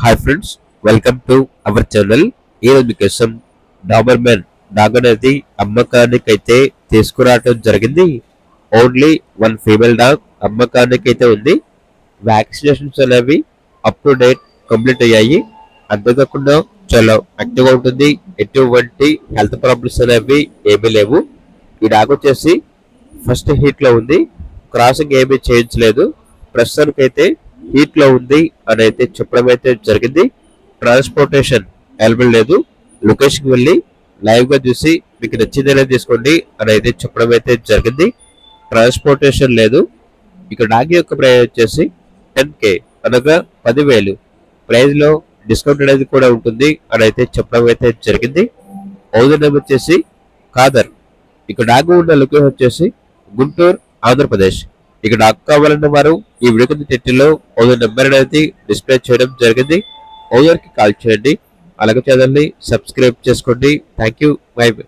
Hi friends, welcome to our channel. ఈరోజు మీకోసం Doberman dog అనేది అమ్మకానికి అయితే తీసుకురావడం జరిగింది. ఓన్లీ వన్ ఫీమేల్ డాగ్ అమ్మకానికి అయితే ఉంది. వ్యాక్సినేషన్స్ అనేవి అప్ టు డేట్ కంప్లీట్ అయ్యాయి. అంతేకాకుండా చాలా యాక్టివ్గా ఉంటుంది. ఎటువంటి హెల్త్ ప్రాబ్లమ్స్ అనేవి ఏమీ లేవు. ఈ డాగ్ వచ్చేసి ఫస్ట్ హీట్ లో ఉంది. క్రాసింగ్ ఏమీ చేయించలేదు. ప్రస్తుతానికి అయితే హీట్ లో ఉంది అని అయితే చెప్పడం అయితే జరిగింది. ట్రాన్స్పోర్టేషన్ అవైలబుల్ లేదు. లొకేషన్ కి వెళ్ళి లైవ్ గా చూసి మీకు నచ్చిందనే తీసుకోండి అని అయితే చెప్పడం అయితే జరిగింది. ట్రాన్స్పోర్టేషన్ లేదు. ఇక డాగ్ యొక్క ప్రైస్ వచ్చేసి 10K అనగా 10,000. ప్రైజ్ లో డిస్కౌంట్ అనేది కూడా ఉంటుంది అని అయితే చెప్పడం అయితే జరిగింది. ఓనర్ నేమ్ వచ్చేసి ఖాదర్. ఇక డాగ్ ఉన్న లొకేషన్ వచ్చేసి గుంటూరు, ఆంధ్రప్రదేశ్. ఇక డాగ్ కావాలన్న వారు ఈ వీడియో కింద టైటిల్లో ఓనర్ నెంబర్ అనేది డిస్ప్లే చేయడం జరిగింది. ఓనర్ కి కాల్ చేయండి. అలాగే ఛానల్ ని సబ్స్క్రైబ్ చేసుకోండి. Thank you. By by.